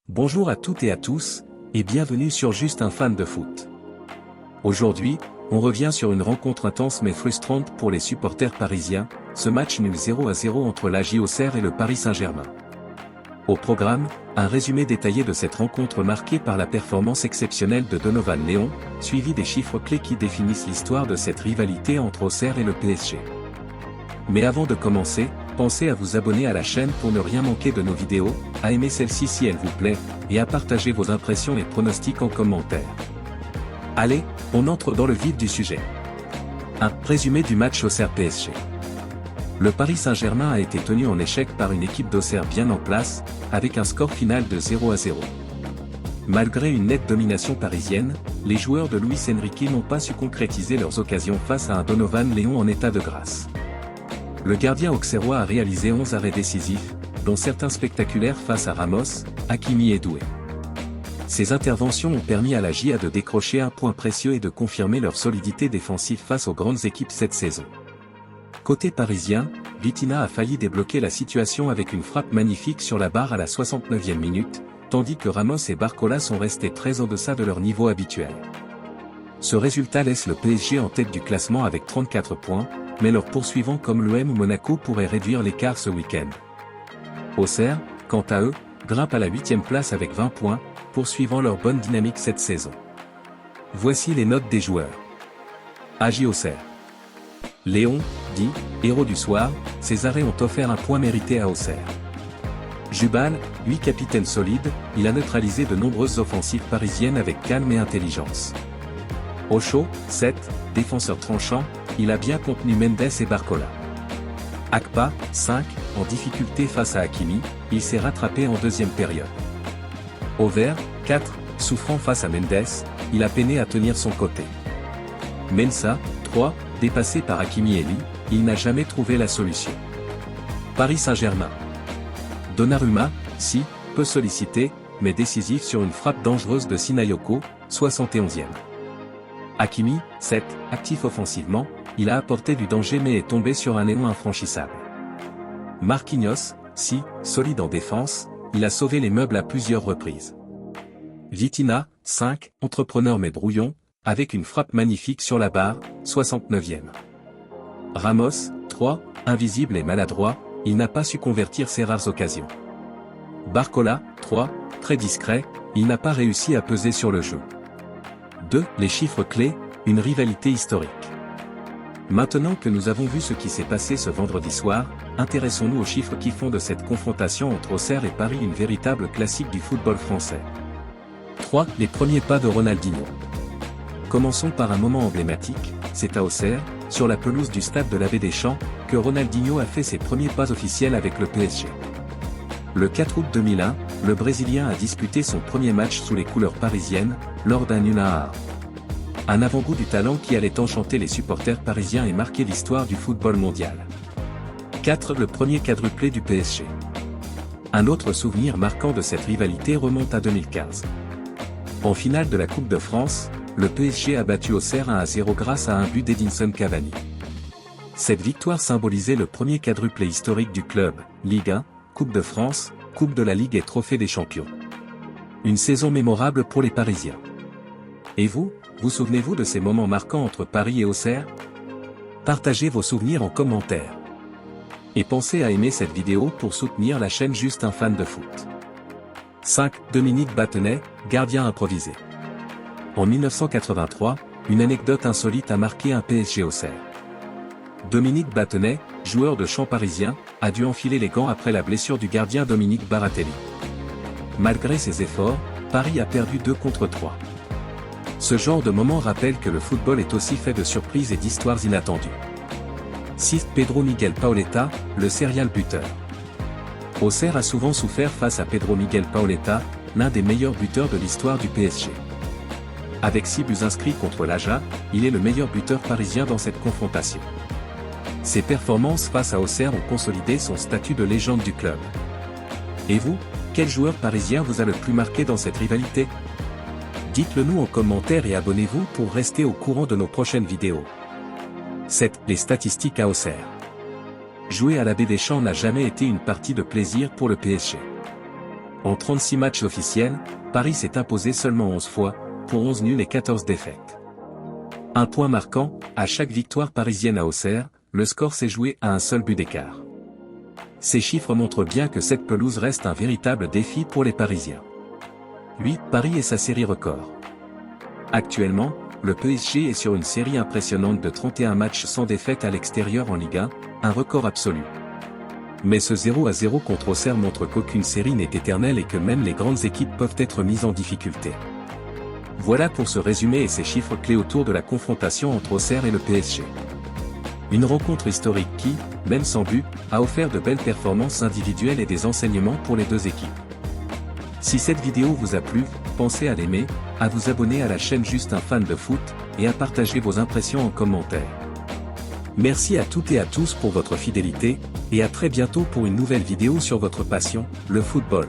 Bonjour à toutes et à tous, et bienvenue sur Juste un fan de foot. Aujourd'hui, on revient sur une rencontre intense mais frustrante pour les supporters parisiens, ce match nul 0-0 entre la Auxerre et le Paris Saint-Germain. Au programme, un résumé détaillé de cette rencontre marquée par la performance exceptionnelle de Donovan Léon, suivi des chiffres clés qui définissent l'histoire de cette rivalité entre Auxerre et le PSG. Mais avant de commencer, pensez à vous abonner à la chaîne pour ne rien manquer de nos vidéos, à aimer celle-ci si elle vous plaît, et à partager vos impressions et pronostics en commentaire. Allez, on entre dans le vif du sujet. 1. Résumé du match Auxerre-PSG. Le Paris Saint-Germain a été tenu en échec par une équipe d'Auxerre bien en place, avec un score final de 0-0. Malgré une nette domination parisienne, les joueurs de Luis Enrique n'ont pas su concrétiser leurs occasions face à un Donovan Léon en état de grâce. Le gardien auxerrois a réalisé 11 arrêts décisifs, dont certains spectaculaires face à Ramos, Hakimi et Doué. Ces interventions ont permis à la GIA de décrocher un point précieux et de confirmer leur solidité défensive face aux grandes équipes cette saison. Côté parisien, Vitinha a failli débloquer la situation avec une frappe magnifique sur la barre à la 69e minute, tandis que Ramos et Barcola sont restés très en deçà de leur niveau habituel. Ce résultat laisse le PSG en tête du classement avec 34 points, mais leurs poursuivants comme l'OM ou Monaco pourraient réduire l'écart ce week-end. Auxerre, quant à eux, grimpe à la 8e place avec 20 points, poursuivant leur bonne dynamique cette saison. Voici les notes des joueurs. AJ Auxerre. Léon, dit, héros du soir, ses arrêts ont offert un point mérité à Auxerre. Jubal, 8 capitaine solide, il a neutralisé de nombreuses offensives parisiennes avec calme et intelligence. Ocho, 7, défenseur tranchant, il a bien contenu Mendes et Barcola. Akpa, 5, en difficulté face à Hakimi, il s'est rattrapé en deuxième période. Over, 4, souffrant face à Mendes, il a peiné à tenir son côté. Mensah, 3, dépassé par Hakimi et Lee, il n'a jamais trouvé la solution. Paris Saint-Germain. Donnarumma, 6, peu sollicité, mais décisif sur une frappe dangereuse de Sinayoko, 71e. Hakimi, 7, actif offensivement, il a apporté du danger mais est tombé sur un élan infranchissable. Marquinhos, 6, solide en défense, il a sauvé les meubles à plusieurs reprises. Vitinha, 5, entrepreneur mais brouillon, avec une frappe magnifique sur la barre, 69e. Ramos, 3, invisible et maladroit, il n'a pas su convertir ses rares occasions. Barcola, 3, très discret, il n'a pas réussi à peser sur le jeu. 2. Les chiffres clés, une rivalité historique. Maintenant que nous avons vu ce qui s'est passé ce vendredi soir, intéressons-nous aux chiffres qui font de cette confrontation entre Auxerre et Paris une véritable classique du football français. 3. Les premiers pas de Ronaldinho. Commençons par un moment emblématique, c'est à Auxerre, sur la pelouse du stade de l'Abbé Deschamps, que Ronaldinho a fait ses premiers pas officiels avec le PSG. Le 4 août 2001, le Brésilien a disputé son premier match sous les couleurs parisiennes, lors d'un 1-1. Un avant-goût du talent qui allait enchanter les supporters parisiens et marquer l'histoire du football mondial. 4. Le premier quadruplé du PSG. Un autre souvenir marquant de cette rivalité remonte à 2015. En finale de la Coupe de France, le PSG a battu Auxerre 1-0 grâce à un but d'Edinson Cavani. Cette victoire symbolisait le premier quadruplé historique du club, Ligue 1, Coupe de France, Coupe de la Ligue et Trophée des Champions. Une saison mémorable pour les Parisiens. Et vous souvenez-vous de ces moments marquants entre Paris et Auxerre? Partagez vos souvenirs en commentaire. Et pensez à aimer cette vidéo pour soutenir la chaîne Juste un fan de foot. 5. Dominique Battenet, gardien improvisé. En 1983, une anecdote insolite a marqué un PSG Auxerre. Dominique Battenet, joueur de champ parisien, a dû enfiler les gants après la blessure du gardien Dominique Baratelli. Malgré ses efforts, Paris a perdu 2 contre 3. Ce genre de moment rappelle que le football est aussi fait de surprises et d'histoires inattendues. 6. Pedro Miguel Paoletta, le serial buteur. Auxerre a souvent souffert face à Pedro Miguel Paoletta, l'un des meilleurs buteurs de l'histoire du PSG. Avec 6 buts inscrits contre l'Aja, il est le meilleur buteur parisien dans cette confrontation. Ses performances face à Auxerre ont consolidé son statut de légende du club. Et vous, quel joueur parisien vous a le plus marqué dans cette rivalité? Dites-le nous en commentaire et abonnez-vous pour rester au courant de nos prochaines vidéos. 7. Les statistiques à Auxerre. Jouer à l'Abbé Deschamps n'a jamais été une partie de plaisir pour le PSG. En 36 matchs officiels, Paris s'est imposé seulement 11 fois, pour 11 nuls et 14 défaites. Un point marquant, à chaque victoire parisienne à Auxerre, le score s'est joué à un seul but d'écart. Ces chiffres montrent bien que cette pelouse reste un véritable défi pour les Parisiens. 8. Paris et sa série record. Actuellement, le PSG est sur une série impressionnante de 31 matchs sans défaite à l'extérieur en Ligue 1, un record absolu. Mais ce 0-0 contre Auxerre montre qu'aucune série n'est éternelle et que même les grandes équipes peuvent être mises en difficulté. Voilà pour ce résumé et ces chiffres clés autour de la confrontation entre Auxerre et le PSG. Une rencontre historique qui, même sans but, a offert de belles performances individuelles et des enseignements pour les deux équipes. Si cette vidéo vous a plu, pensez à l'aimer, à vous abonner à la chaîne Juste un fan de foot, et à partager vos impressions en commentaire. Merci à toutes et à tous pour votre fidélité, et à très bientôt pour une nouvelle vidéo sur votre passion, le football.